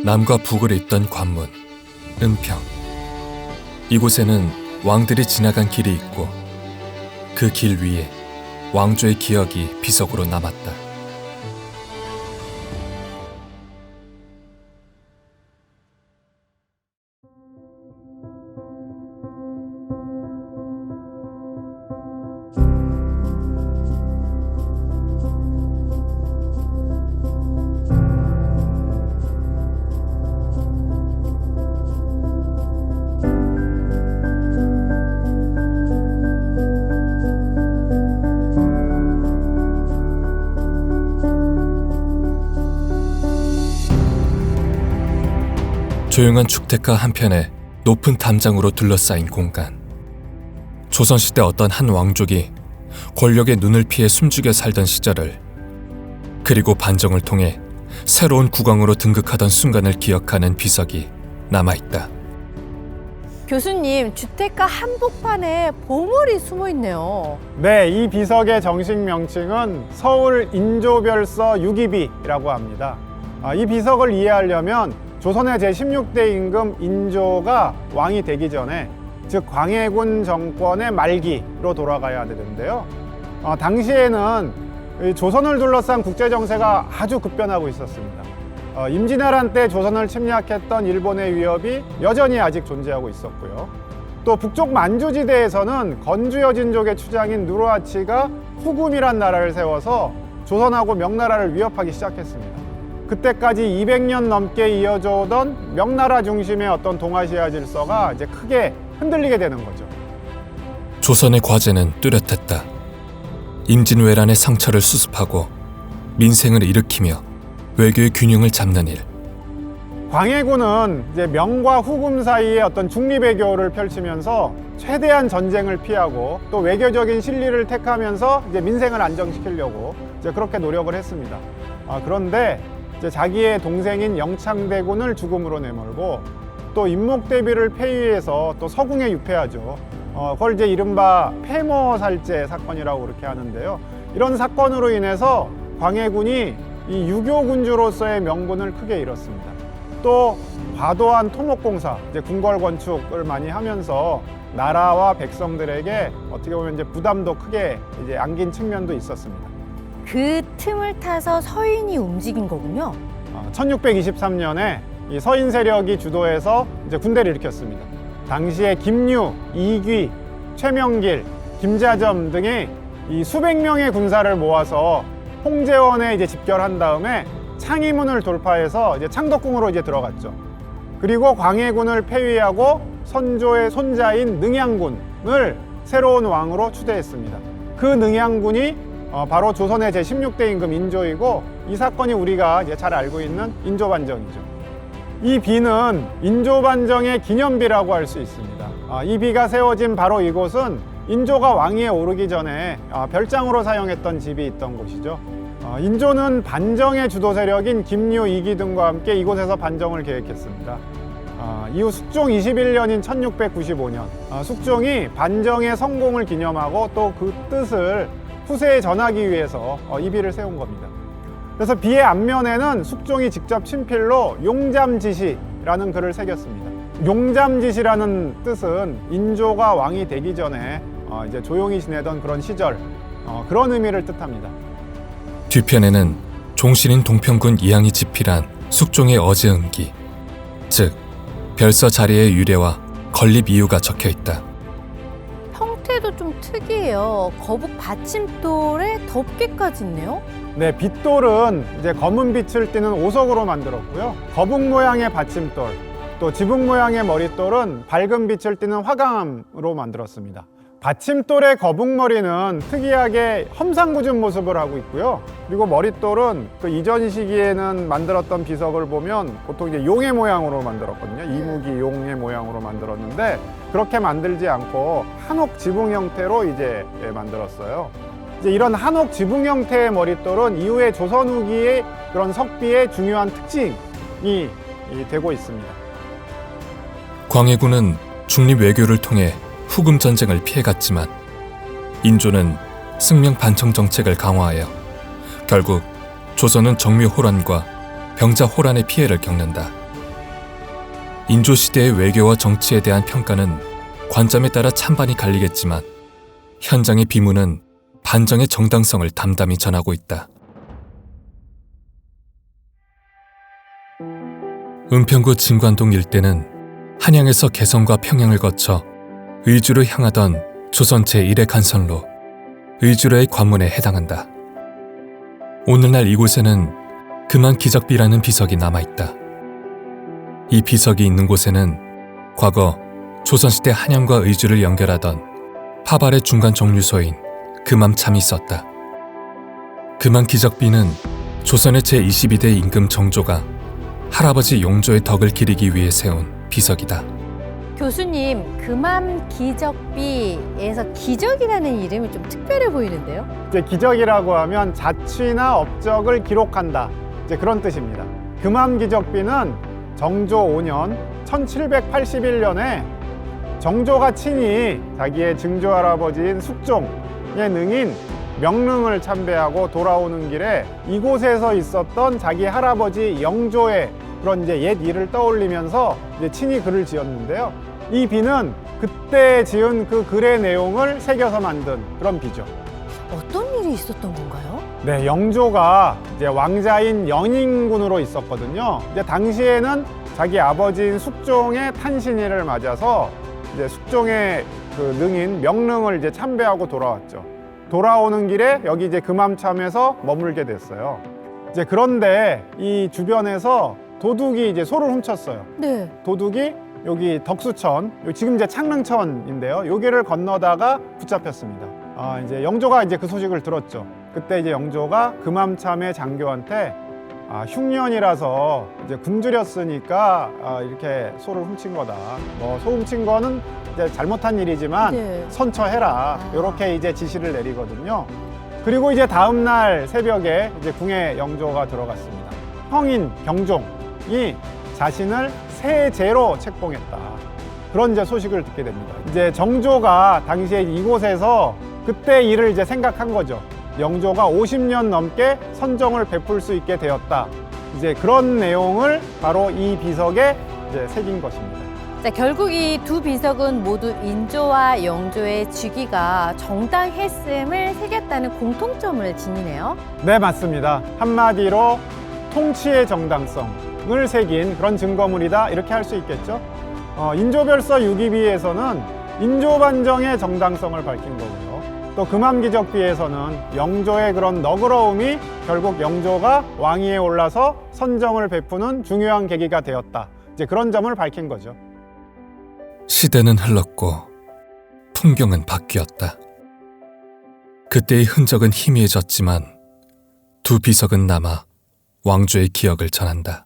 남과 북을 잇던 관문, 은평. 이곳에는 왕들이 지나간 길이 있고 그 길 위에 왕조의 기억이 비석으로 남았다. 조용한 축택가 한편에 높은 담장으로 둘러싸인 공간. 조선시대 어떤 한 왕족이 권력의 눈을 피해 숨죽여 살던 시절을, 그리고 반정을 통해 새로운 국왕으로 등극하던 순간을 기억하는 비석이 남아있다. 교수님, 주택가 한복판에 보물이 숨어 있네요. 네, 이 비석의 정식 명칭은 서울 인조별서 6.22라고 합니다. 이 비석을 이해하려면 조선의 제16대 임금 인조가 왕이 되기 전에, 즉 광해군 정권의 말기로 돌아가야 되는데요. 당시에는 조선을 둘러싼 국제 정세가 아주 급변하고 있었습니다. 임진왜란 때 조선을 침략했던 일본의 위협이 여전히 아직 존재하고 있었고요. 또 북쪽 만주지대에서는 건주 여진족의 추장인 누르하치가 후금이란 나라를 세워서 조선하고 명나라를 위협하기 시작했습니다. 그때까지 200년 넘게 이어져 오던 명나라 중심의 어떤 동아시아 질서가 이제 크게 흔들리게 되는 거죠. 조선의 과제는 뚜렷했다. 임진왜란의 상처를 수습하고 민생을 일으키며 외교의 균형을 잡는 일. 광해군은 이제 명과 후금 사이에 어떤 중립외교를 펼치면서 최대한 전쟁을 피하고 또 외교적인 실리를 택하면서 이제 민생을 안정시키려고 이제 그렇게 노력을 했습니다. 그런데 이제 자기의 동생인 영창대군을 죽음으로 내몰고 또 임목대비를 폐위해서 또 서궁에 유폐하죠. 그걸 이제 이른바 폐모살제 사건이라고 그렇게 하는데요. 이런 사건으로 인해서 광해군이 이 유교군주로서의 명분을 크게 잃었습니다. 또 과도한 토목공사, 이제 궁궐 건축을 많이 하면서 나라와 백성들에게 어떻게 보면 이제 부담도 크게 이제 안긴 측면도 있었습니다. 그 틈을 타서 서인이 움직인 거군요. 1623년에 이 서인 세력이 주도해서 이제 군대를 일으켰습니다. 당시에 김유, 이귀, 최명길, 김자점 등이 이 수백 명의 군사를 모아서 홍제원에 이제 집결한 다음에 창의문을 돌파해서 이제 창덕궁으로 이제 들어갔죠. 그리고 광해군을 폐위하고 선조의 손자인 능양군을 새로운 왕으로 추대했습니다. 그 능양군이 바로 조선의 제16대 임금 인조이고, 이 사건이 우리가 이제 잘 알고 있는 인조반정이죠. 이 비는 인조반정의 기념비라고 할 수 있습니다. 이 비가 세워진 바로 이곳은 인조가 왕위에 오르기 전에 별장으로 사용했던 집이 있던 곳이죠. 인조는 반정의 주도 세력인 김유, 이기 등과 함께 이곳에서 반정을 계획했습니다. 이후 숙종 21년인 1695년 숙종이 반정의 성공을 기념하고 또 그 뜻을 후세에 전하기 위해서 이 비를 세운 겁니다. 그래서 비의 앞면에는 숙종이 직접 친필로 용잠지시라는 글을 새겼습니다. 용잠지시라는 뜻은 인조가 왕이 되기 전에 이제 조용히 지내던 그런 시절, 그런 의미를 뜻합니다. 뒤편에는 종신인 동평군 이양이 집필한 숙종의 어제응기, 즉 별서 자리의 유래와 건립 이유가 적혀 있다. 형태도 좀 특이해요. 거북 받침돌에 덮개까지 있네요. 네, 빗돌은 이제 검은 빛을 띠는 오석으로 만들었고요. 거북 모양의 받침돌, 또 지붕 모양의 머릿돌은 밝은 빛을 띠는 화강암으로 만들었습니다. 받침돌의 거북머리는 특이하게 험상궂은 모습을 하고 있고요. 그리고 머릿돌은 그 이전 시기에는 만들었던 비석을 보면 보통 이제 용의 모양으로 만들었거든요. 이무기 용의 모양으로 만들었는데 그렇게 만들지 않고 한옥 지붕 형태로 이제 만들었어요. 이제 이런 한옥 지붕 형태의 머릿돌은 이후에 조선 후기의 그런 석비의 중요한 특징이 되고 있습니다. 광해군은 중립 외교를 통해 후금 전쟁을 피해갔지만 인조는 승명 반청 정책을 강화하여 결국 조선은 정묘 호란과 병자 호란의 피해를 겪는다. 인조 시대의 외교와 정치에 대한 평가는 관점에 따라 찬반이 갈리겠지만 현장의 비문은 반정의 정당성을 담담히 전하고 있다. 은평구 진관동 일대는 한양에서 개성과 평양을 거쳐 의주로 향하던 조선 제1의 간선로 의주로의 관문에 해당한다. 오늘날 이곳에는 금암기적비라는 비석이 남아있다. 이 비석이 있는 곳에는 과거 조선시대 한양과 의주를 연결하던 파발의 중간 정류소인 금암참이 있었다. 금암기적비는 조선의 제22대 임금 정조가 할아버지 용조의 덕을 기리기 위해 세운 비석이다. 교수님, 금암기적비에서 기적이라는 이름이 좀 특별해 보이는데요? 이제 기적이라고 하면 자취나 업적을 기록한다. 이제 그런 뜻입니다. 금암기적비는 정조 5년 1781년에 정조가 친히 자기의 증조 할아버지인 숙종의 능인 명릉을 참배하고 돌아오는 길에 이곳에서 있었던 자기 할아버지 영조의 그런 이제 옛 일을 떠올리면서 이제 친히 글을 지었는데요. 이 비는 그때 지은 그 글의 내용을 새겨서 만든 그런 비죠. 어떤 일이 있었던 건가요? 네, 영조가 이제 왕자인 연인군으로 있었거든요. 이제 당시에는 자기 아버지인 숙종의 탄신일을 맞아서 이제 숙종의 그 능인 명릉을 이제 참배하고 돌아왔죠. 돌아오는 길에 여기 이제 금암참에서 머물게 됐어요. 이제 그런데 이 주변에서 도둑이 이제 소를 훔쳤어요. 네. 도둑이 여기 덕수천, 지금 이제 창릉천인데요. 여기를 건너다가 붙잡혔습니다. 이제 영조가 이제 그 소식을 들었죠. 그때 이제 영조가 금암참의 장교한테 흉년이라서 이제 굶주렸으니까 이렇게 소를 훔친 거다. 뭐 소 훔친 거는 이제 잘못한 일이지만 네. 선처해라. 이렇게 이제 지시를 내리거든요. 그리고 이제 다음 날 새벽에 이제 궁에 영조가 들어갔습니다. 형인 경종이 자신을 세제로 책봉했다. 그런 이제 소식을 듣게 됩니다. 이제 정조가 당시에 이곳에서 그때 일을 이제 생각한 거죠. 영조가 50년 넘게 선정을 베풀 수 있게 되었다. 이제 그런 내용을 바로 이 비석에 이제 새긴 것입니다. 자, 결국 이 두 비석은 모두 인조와 영조의 즉위가 정당했음을 새겼다는 공통점을 지니네요. 네, 맞습니다. 한마디로 통치의 정당성을 새긴 그런 증거물이다. 이렇게 할 수 있겠죠. 인조별서 유기비에서는 인조반정의 정당성을 밝힌 거고요. 또 금암기적비에서는 영조의 그런 너그러움이 결국 영조가 왕위에 올라서 선정을 베푸는 중요한 계기가 되었다. 이제 그런 점을 밝힌 거죠. 시대는 흘렀고 풍경은 바뀌었다. 그때의 흔적은 희미해졌지만 두 비석은 남아 왕조의 기억을 전한다.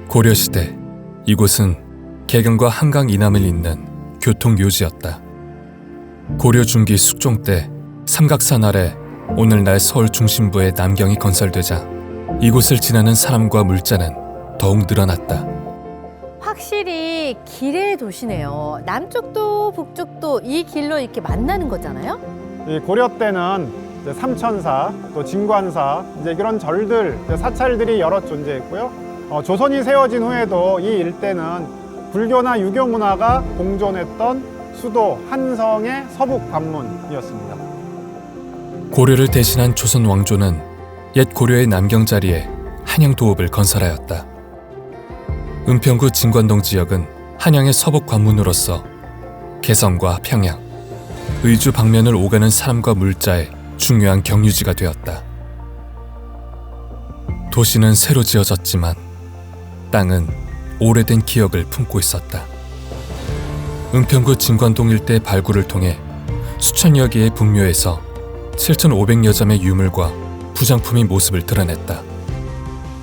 고려시대 이곳은 개경과 한강 이남을 잇는 교통요지였다. 고려 중기 숙종 때 삼각산 아래 오늘날 서울 중심부의 남경이 건설되자 이곳을 지나는 사람과 물자는 더욱 늘어났다. 확실히 길의 도시네요. 남쪽도 북쪽도 이 길로 이렇게 만나는 거잖아요? 이 고려 때는 이제 삼천사, 또 진관사, 이제 그런 절들, 사찰들이 여러 존재했고요. 조선이 세워진 후에도 이 일대는 불교나 유교 문화가 공존했던 수도 한성의 서북 관문이었습니다. 고려를 대신한 조선 왕조는 옛 고려의 남경 자리에 한양 도읍을 건설하였다. 은평구 진관동 지역은 한양의 서북 관문으로서 개성과 평양, 의주 방면을 오가는 사람과 물자의 중요한 경유지가 되었다. 도시는 새로 지어졌지만 땅은 오래된 기억을 품고 있었다. 은평구 진관동 일대 발굴을 통해 수천여 개의 분묘에서 7,500여 점의 유물과 부장품이 모습을 드러냈다.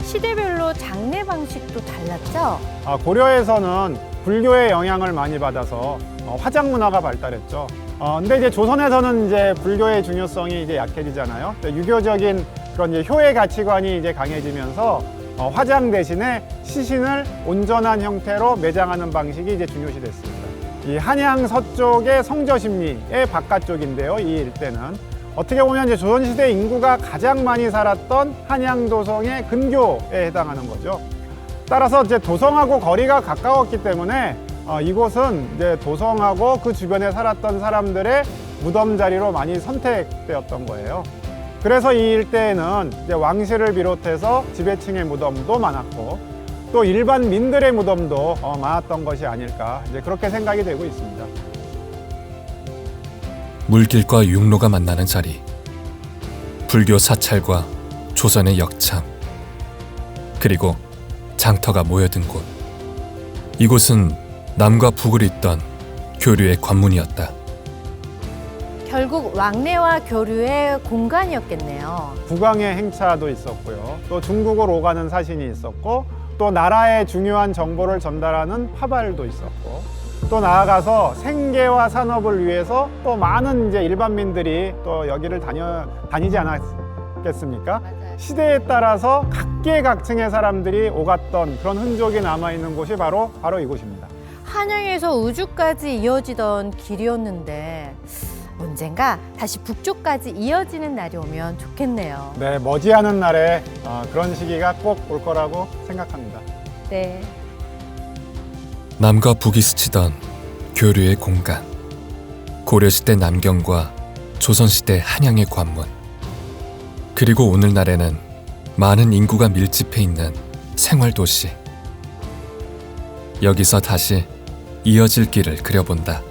시대별로 장례 방식도 달랐죠? 고려에서는 불교의 영향을 많이 받아서 화장 문화가 발달했죠. 근데 이제 조선에서는 이제 불교의 중요성이 이제 약해지잖아요. 유교적인 그런 이제 효의 가치관이 이제 강해지면서 화장 대신에 시신을 온전한 형태로 매장하는 방식이 이제 중요시 됐습니다. 이 한양 서쪽의 성저심리의 바깥쪽인데요. 이 일대는 어떻게 보면 이제 조선시대 인구가 가장 많이 살았던 한양도성의 근교에 해당하는 거죠. 따라서 이제 도성하고 거리가 가까웠기 때문에 이곳은 이제 도성하고 그 주변에 살았던 사람들의 무덤 자리로 많이 선택되었던 거예요. 그래서 이 일대에는 이제 왕실을 비롯해서 지배층의 무덤도 많았고 또 일반 민들의 무덤도 많았던 것이 아닐까 이제 그렇게 생각이 되고 있습니다. 물길과 육로가 만나는 자리, 불교 사찰과 조선의 역참, 그리고 장터가 모여든 곳. 이곳은 남과 북을 잇던 교류의 관문이었다. 결국 왕래와 교류의 공간이었겠네요. 국왕의 행차도 있었고요. 또 중국으로 오가는 사신이 있었고 또 나라의 중요한 정보를 전달하는 파발도 있었고 또 나아가서 생계와 산업을 위해서 또 많은 이제 일반민들이 또 여기를 다니지 않았겠습니까? 맞아요. 시대에 따라서 각계각층의 사람들이 오갔던 그런 흔적이 남아있는 곳이 바로 이곳입니다. 한양에서 우주까지 이어지던 길이었는데 언젠가 다시 북쪽까지 이어지는 날이 오면 좋겠네요. 네, 머지않은 날에 그런 시기가 꼭 올 거라고 생각합니다. 네. 남과 북이 스치던 교류의 공간, 고려시대 남경과 조선시대 한양의 관문, 그리고 오늘날에는 많은 인구가 밀집해 있는 생활도시. 여기서 다시 이어질 길을 그려본다.